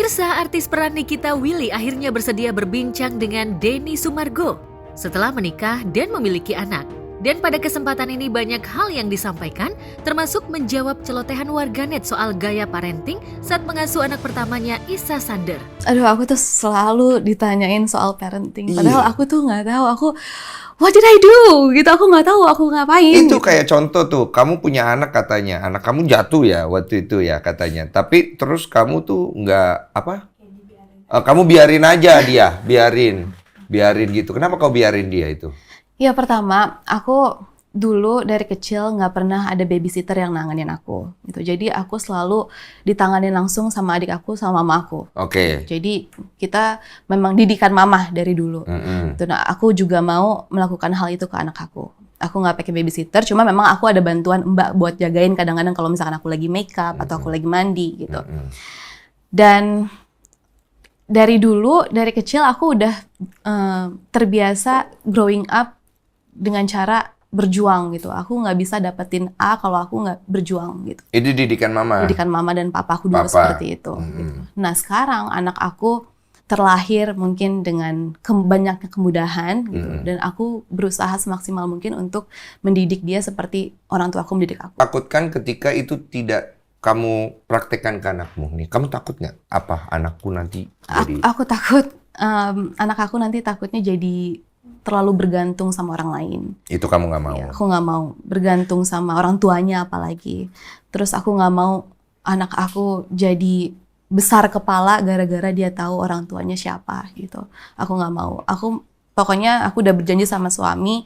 Pemirsa, artis peran Nikita Willy akhirnya bersedia berbincang dengan Denny Sumargo setelah menikah dan memiliki anak. Dan pada kesempatan ini banyak hal yang disampaikan, termasuk menjawab celotehan warganet soal gaya parenting saat mengasuh anak pertamanya, Issa Sander. Aduh, aku tuh selalu ditanyain soal parenting. Padahal aku tuh nggak tahu. What did I do? Gitu, aku nggak tahu aku ngapain. Itu kayak contoh tuh, kamu punya anak katanya, anak kamu jatuh ya waktu itu ya katanya. Tapi terus kamu tuh nggak apa? Kamu biarin aja dia, biarin gitu. Kenapa kau biarin dia itu? Ya pertama, aku dulu dari kecil nggak pernah ada babysitter yang nanganin aku. Gitu. Jadi aku selalu ditanganin langsung sama adik aku sama mama aku. Oke. Jadi kita memang didikan mama dari dulu. Gitu. Nah, aku juga mau melakukan hal itu ke anak aku. Aku nggak pakai babysitter, cuma memang aku ada bantuan mbak buat jagain kadang-kadang kalau misalkan aku lagi makeup atau aku lagi mandi gitu. Dan dari dulu, dari kecil aku udah terbiasa growing up dengan cara berjuang gitu. Aku nggak bisa dapetin A kalau aku nggak berjuang gitu. Itu didikan mama? Didikan mama dan papa aku dulu seperti itu. Gitu. Nah sekarang anak aku terlahir mungkin dengan banyaknya kemudahan gitu. Dan aku berusaha semaksimal mungkin untuk mendidik dia seperti orang tua aku mendidik aku. Takutkan ketika itu tidak kamu praktekkan ke anakmu nih, kamu takut nggak? Apa anakku nanti jadi... Aku takut, anak aku nanti takutnya jadi terlalu bergantung sama orang lain. Itu kamu nggak mau? Ya, aku nggak mau bergantung sama orang tuanya apalagi. Terus aku nggak mau anak aku jadi besar kepala gara-gara dia tahu orang tuanya siapa gitu. Aku nggak mau. Pokoknya aku udah berjanji sama suami,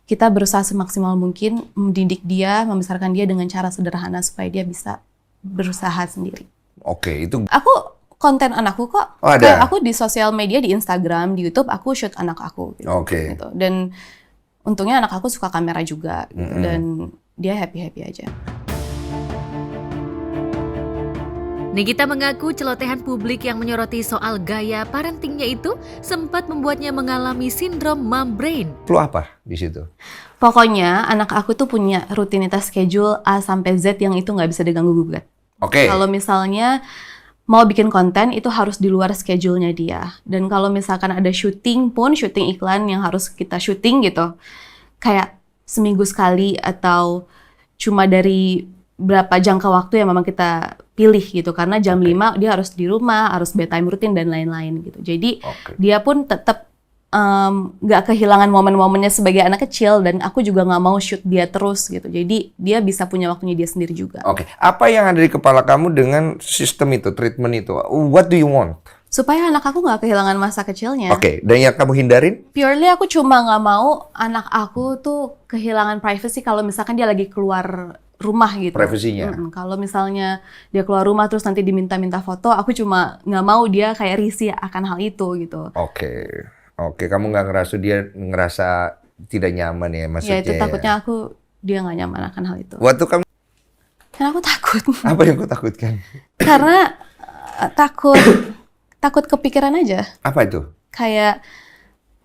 kita berusaha semaksimal mungkin mendidik dia, membesarkan dia dengan cara sederhana supaya dia bisa berusaha sendiri. Oke, itu... Aku konten anakku kok. Oh, ada? Kayak aku di sosial media, di Instagram, di YouTube, aku shoot anak aku. Gitu, Oke. gitu. Dan untungnya anak aku suka kamera juga. Gitu. Dan dia happy-happy aja. Nikita mengaku celotehan publik yang menyoroti soal gaya parentingnya itu sempat membuatnya mengalami sindrom mom brain. Lu apa di situ? Pokoknya anak aku tuh punya rutinitas schedule A sampai Z yang itu nggak bisa diganggu-gugat. Oke. Kalau misalnya mau bikin konten itu harus di luar schedule-nya dia. Dan kalau misalkan ada syuting pun, syuting iklan yang harus kita syuting gitu, kayak seminggu sekali atau cuma dari berapa jangka waktu yang memang kita pilih gitu. Karena jam 5 dia harus di rumah, harus bedtime rutin dan lain-lain gitu. Jadi dia pun tetap nggak kehilangan momen-momennya sebagai anak kecil dan aku juga nggak mau shoot dia terus gitu. Jadi dia bisa punya waktunya dia sendiri juga. Oke. Apa yang ada di kepala kamu dengan sistem itu, treatment itu? What do you want? Supaya anak aku nggak kehilangan masa kecilnya. Oke. Dan yang kamu hindarin? Purely aku cuma nggak mau anak aku tuh kehilangan privacy kalau misalkan dia lagi keluar rumah gitu. Privasinya. Kalau misalnya dia keluar rumah terus nanti diminta-minta foto, aku cuma nggak mau dia kayak risih akan hal itu gitu. Oke, kamu nggak ngerasa tidak nyaman ya maksudnya? Ya itu takutnya dia nggak nyaman akan hal itu. Waktu kamu... Karena aku takut. Apa yang kau takutkan? Karena takut kepikiran aja. Apa itu? Kayak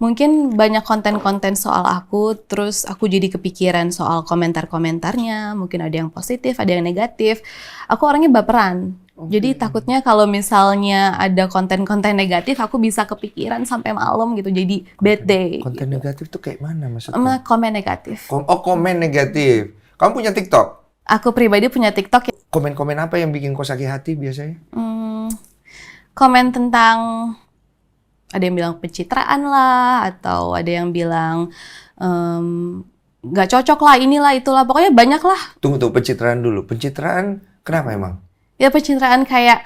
mungkin banyak konten-konten soal aku, terus aku jadi kepikiran soal komentar-komentarnya, mungkin ada yang positif, ada yang negatif. Aku orangnya baperan. Jadi takutnya kalau misalnya ada konten-konten negatif, aku bisa kepikiran sampai malam gitu, jadi bad day. Konten gitu. negatif tuh kayak mana maksudnya? Komen negatif. Komen negatif. Kamu punya TikTok? Aku pribadi punya TikTok. Komen-komen apa yang bikin kau sakit hati biasanya? Komen tentang, ada yang bilang pencitraan lah, atau ada yang bilang nggak cocok lah, inilah, itulah. Pokoknya banyak lah. Tunggu, pencitraan dulu. Pencitraan kenapa emang? Ya pencitraan kayak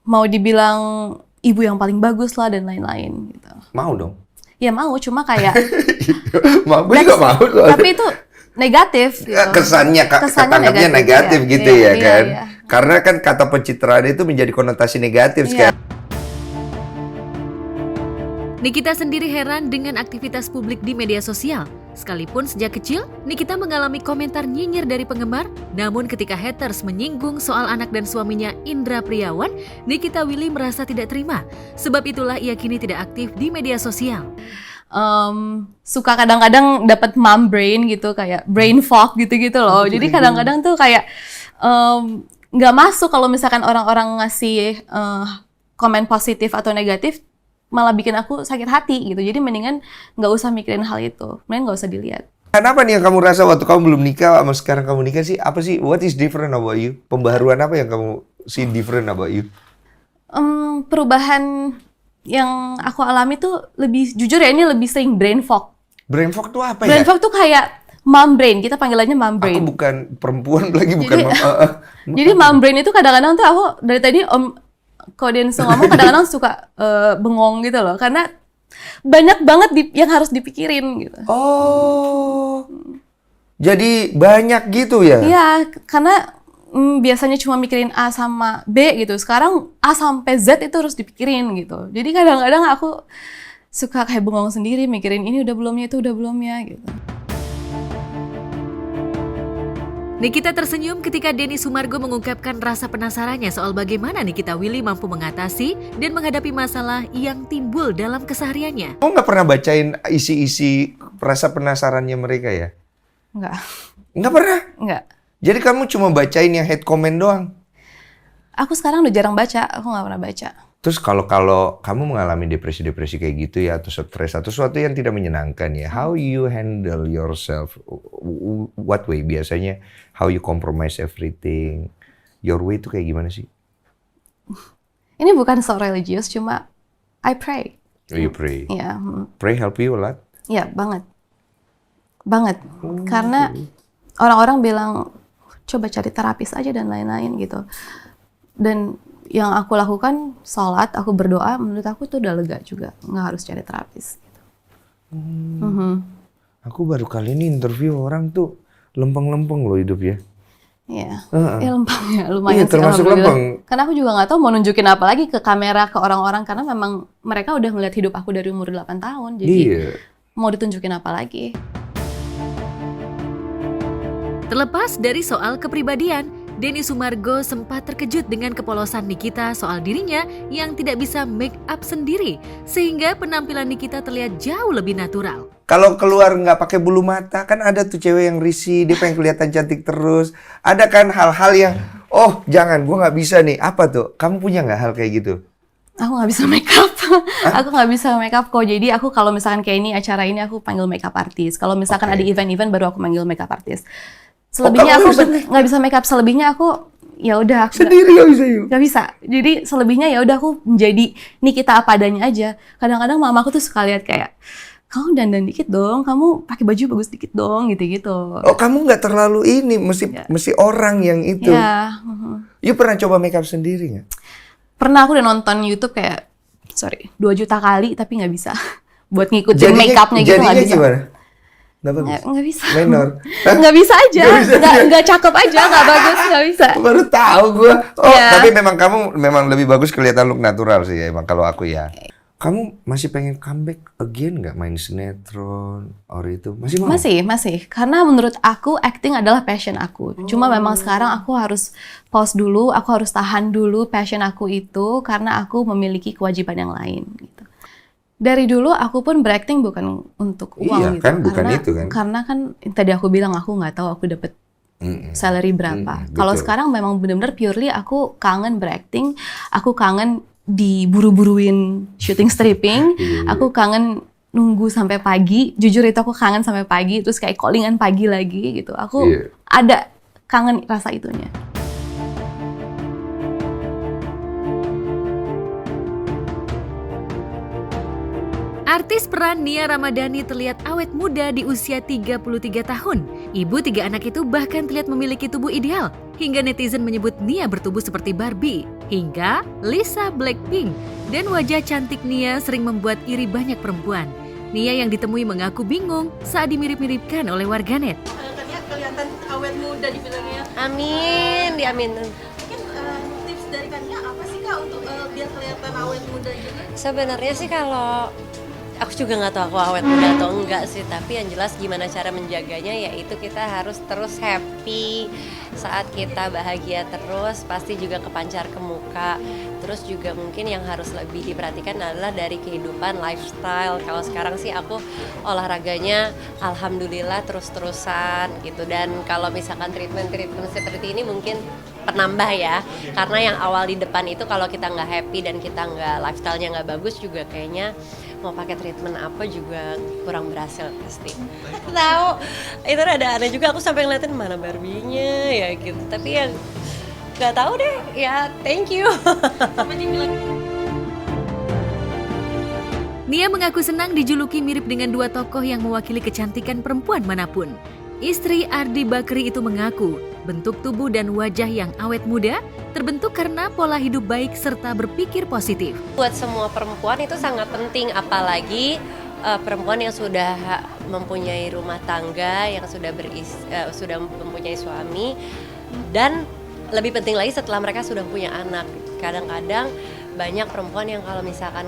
mau dibilang ibu yang paling bagus lah dan lain-lain gitu. Mau dong? Ya mau, cuma kayak gue juga mau loh. Tapi itu negatif gitu. Kesannya negatif gitu ya kan? Iya. Karena kan kata pencitraan itu menjadi konotasi negatif sekarang. Nikita sendiri heran dengan aktivitas publik di media sosial. Sekalipun sejak kecil, Nikita mengalami komentar nyinyir dari penggemar, namun ketika haters menyinggung soal anak dan suaminya Indra Priawan, Nikita Willy merasa tidak terima. Sebab itulah ia kini tidak aktif di media sosial. Suka kadang-kadang dapat mom brain gitu, kayak brain fog gitu-gitu loh. Jadi kadang-kadang tuh kayak nggak masuk kalau misalkan orang-orang ngasih komen positif atau negatif, malah bikin aku sakit hati gitu. Jadi mendingan nggak usah mikirin hal itu, mendingan nggak usah dilihat. Kenapa nih yang kamu rasa waktu kamu belum nikah sama sekarang kamu nikah sih? Apa sih? What is different about you? Pembaharuan apa yang kamu see different about you? Perubahan yang aku alami tuh lebih, jujur ya, ini lebih sering brain fog. Brain fog tuh apa Brain ya? fog tuh kayak mom brain, kita panggilannya mom brain. Aku bukan perempuan lagi, bukan Jadi- mama. Jadi mom brain itu kadang-kadang tuh aku dari tadi kalau dia ngomong kadang-kadang suka bengong gitu loh, karena banyak banget yang harus dipikirin gitu. Oh, jadi banyak gitu ya? Iya, karena biasanya cuma mikirin A sama B gitu. Sekarang A sampai Z itu harus dipikirin gitu. Jadi kadang-kadang aku suka kayak bengong sendiri mikirin ini udah belum ya, itu udah belum ya gitu. Nikita tersenyum ketika Denny Sumargo mengungkapkan rasa penasarannya soal bagaimana Nikita Willy mampu mengatasi dan menghadapi masalah yang timbul dalam kesehariannya. Kamu nggak pernah bacain isi-isi rasa penasarannya mereka ya? Enggak, Nggak pernah? enggak. Jadi kamu cuma bacain yang hate comment doang? Aku sekarang udah jarang baca, aku nggak pernah baca. Terus kalau kamu mengalami depresi-depresi kayak gitu ya, atau stres atau sesuatu yang tidak menyenangkan ya, how you handle yourself? What way? Biasanya how you compromise everything? Your way itu kayak gimana sih? Ini bukan so religious, cuma I pray. You pray. Iya, Pray help you a lot? iya banget. Banget. Karena orang-orang bilang coba cari terapis aja dan lain-lain gitu. Dan yang aku lakukan sholat, aku berdoa, menurut aku tuh udah lega juga, nggak harus cari terapis. Gitu. Aku baru kali ini interview orang tuh lempeng-lempeng loh hidup ya. Iya, ya lempeng ya, lumayan Iya, sih. termasuk alhamdulillah. lempeng. Karena aku juga nggak tahu mau nunjukin apa lagi ke kamera, ke orang-orang, karena memang mereka udah ngeliat hidup aku dari umur 8 tahun, jadi Iya. mau ditunjukin apa lagi? Terlepas dari soal kepribadian, Denny Sumargo sempat terkejut dengan kepolosan Nikita soal dirinya yang tidak bisa make up sendiri, sehingga penampilan Nikita terlihat jauh lebih natural. Kalau keluar nggak pakai bulu mata, kan ada tuh cewek yang risih, dia pengen kelihatan cantik terus. Ada kan hal-hal yang, oh jangan, gua nggak bisa nih. Apa tuh? Kamu punya nggak hal kayak gitu? Aku nggak bisa make up. Aku nggak bisa make up kok. Jadi aku kalau misalkan kayak ini acara ini aku panggil make up artist. Kalau misalkan Oke. ada event-event baru aku panggil make up artist. Selebihnya kamu aku nggak bisa nggak bisa make up. Selebihnya aku ya udah aku Sendiri nggak bisa yuk. nggak bisa. Jadi selebihnya ya udah aku menjadi Nikita apa adanya aja. Kadang-kadang mama aku tuh suka lihat kayak kamu dandan dikit dong, kamu pakai baju bagus dikit dong, gitu-gitu. Oh kamu nggak terlalu ini, mesti orang yang itu. Ya, You pernah coba make up sendiri nggak? pernah aku udah nonton YouTube kayak 2 juta kali tapi nggak bisa. Buat ngikutin make upnya gitu nggak jadinya bisa. gimana? Nggak bagus? Nggak bisa. Menor? Nggak bisa aja, Nggak bisa aja. nggak cakep aja, nggak bagus, nggak bisa. Baru tahu gue. Oh, Iya. tapi memang kamu lebih bagus kelihatan look natural sih ya, emang kalau aku ya. Kamu masih pengen comeback again nggak main sinetron or itu? Masih mau? Masih. Karena menurut aku acting adalah passion aku. Cuma memang sekarang aku harus pause dulu, aku harus tahan dulu passion aku itu karena aku memiliki kewajiban yang lain. Gitu. Dari dulu aku pun berakting bukan untuk uang Iya, gitu. kan, bukan itu kan. Karena kan tadi aku bilang aku nggak tahu aku dapat salary berapa. Kalau betul. sekarang memang benar-benar purely aku kangen berakting, aku kangen diburu-buruin shooting stripping, aku kangen nunggu sampai pagi. Jujur itu aku kangen sampai pagi, terus kayak callingan pagi lagi gitu. Aku Iya. ada kangen rasa itunya. Artis peran Nia Ramadhani terlihat awet muda di usia 33 tahun. Ibu 3 anak itu bahkan terlihat memiliki tubuh ideal. Hingga netizen menyebut Nia bertubuh seperti Barbie. Hingga Lisa Blackpink. Dan wajah cantik Nia sering membuat iri banyak perempuan. Nia yang ditemui mengaku bingung saat dimirip-miripkan oleh warganet. Katanya kelihatan awet muda di filmnya. Amin, diamin. Mungkin tips dari Kania apa sih Kak untuk biar kelihatan awet muda juga? Sebenarnya sih kalau aku juga nggak tahu aku awet muda atau enggak sih, tapi yang jelas gimana cara menjaganya yaitu kita harus terus happy. Saat kita bahagia terus pasti juga kepancar ke muka. Terus juga mungkin yang harus lebih diperhatikan adalah dari kehidupan lifestyle. Kalau sekarang sih aku olahraganya alhamdulillah terus-terusan gitu. Dan kalau misalkan treatment seperti ini mungkin penambah ya, karena yang awal di depan itu kalau kita nggak happy dan kita nggak lifestyle-nya nggak bagus juga kayaknya mau pakai treatment apa juga kurang berhasil pasti. Tahu itu ada aneh juga, aku sampai ngeliatin mana Barbie-nya ya gitu, tapi ya nggak tahu deh ya, thank you. Nia mengaku senang dijuluki mirip dengan dua tokoh yang mewakili kecantikan perempuan manapun. Istri Ardi Bakri itu mengaku bentuk tubuh dan wajah yang awet muda terbentuk karena pola hidup baik serta berpikir positif. Buat semua perempuan itu sangat penting, apalagi perempuan yang sudah mempunyai rumah tangga, yang sudah mempunyai suami, dan lebih penting lagi setelah mereka sudah punya anak. Kadang-kadang banyak perempuan yang kalau misalkan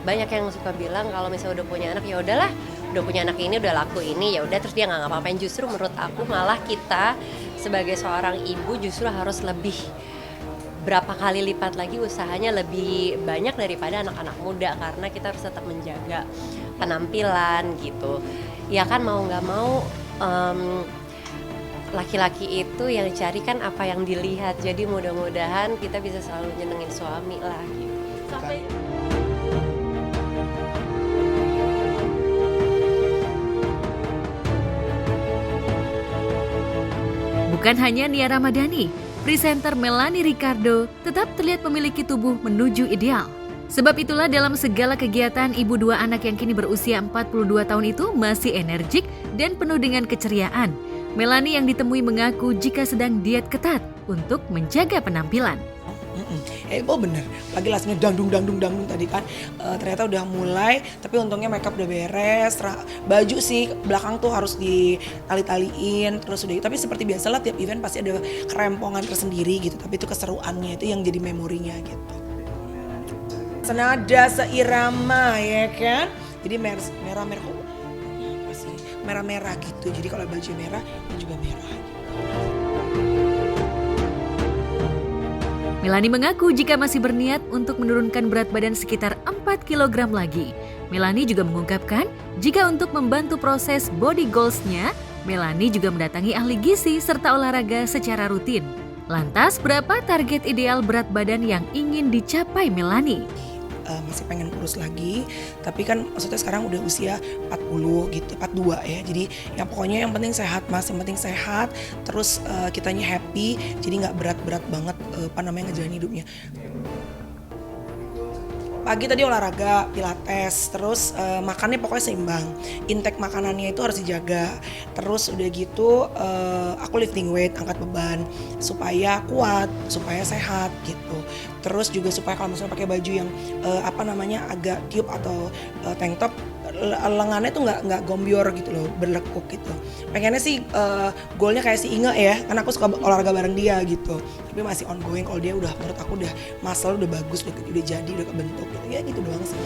banyak yang suka bilang kalau misalnya udah punya anak ya udahlah, udah punya anak ini udah laku ini ya udah, terus dia nggak ngapa-ngapain. Justru menurut aku malah kita sebagai seorang ibu justru harus lebih berapa kali lipat lagi usahanya, lebih banyak daripada anak-anak muda, karena kita harus tetap menjaga penampilan gitu ya kan. Mau nggak mau laki-laki itu yang cari kan apa yang dilihat, jadi mudah-mudahan kita bisa selalu nyenengin suami lah gitu. Bukan hanya Nia Ramadhani, presenter Melanie Ricardo tetap terlihat memiliki tubuh menuju ideal. Sebab itulah dalam segala kegiatan ibu dua anak yang kini berusia 42 tahun itu masih energik dan penuh dengan keceriaan. Melanie yang ditemui mengaku jika sedang diet ketat untuk menjaga penampilan. Oh bener, lagi lasnya dangdung tadi kan, ternyata udah mulai, tapi untungnya makeup udah beres, baju sih belakang tuh harus ditali-taliin, terus udah, tapi seperti biasa lah tiap event pasti ada kerempongan tersendiri gitu, tapi itu keseruannya, itu yang jadi memorinya gitu. Senada seirama ya kan, jadi merah-merah kok apa sih, merah-merah gitu, jadi kalau baju merah ini juga merah gitu. Melanie mengaku jika masih berniat untuk menurunkan berat badan sekitar 4 kg lagi. Melanie juga mengungkapkan jika untuk membantu proses body goals-nya, Melanie juga mendatangi ahli gizi serta olahraga secara rutin. Lantas, berapa target ideal berat badan yang ingin dicapai Melanie? Masih pengen kurus lagi, tapi kan maksudnya sekarang udah usia 40 gitu, 42 ya, jadi yang pokoknya yang penting sehat mas, yang penting sehat, terus kitanya happy, jadi nggak berat-berat banget ngejalanin hidupnya. Pagi tadi olahraga, pilates, terus makannya pokoknya seimbang, intake makanannya itu harus dijaga, terus udah gitu aku lifting weight, angkat beban, supaya kuat, supaya sehat gitu. Terus juga supaya kalau misalnya pakai baju yang agak tiup atau tank top, lengannya tuh nggak gombior gitu loh, berlekuk gitu. Pengennya sih goalnya kayak si Inge ya, karena aku suka olahraga bareng dia gitu. Tapi masih ongoing, kalau dia udah menurut aku udah muscle udah bagus, udah jadi, udah kebentuk gitu. Ya gitu doang sih.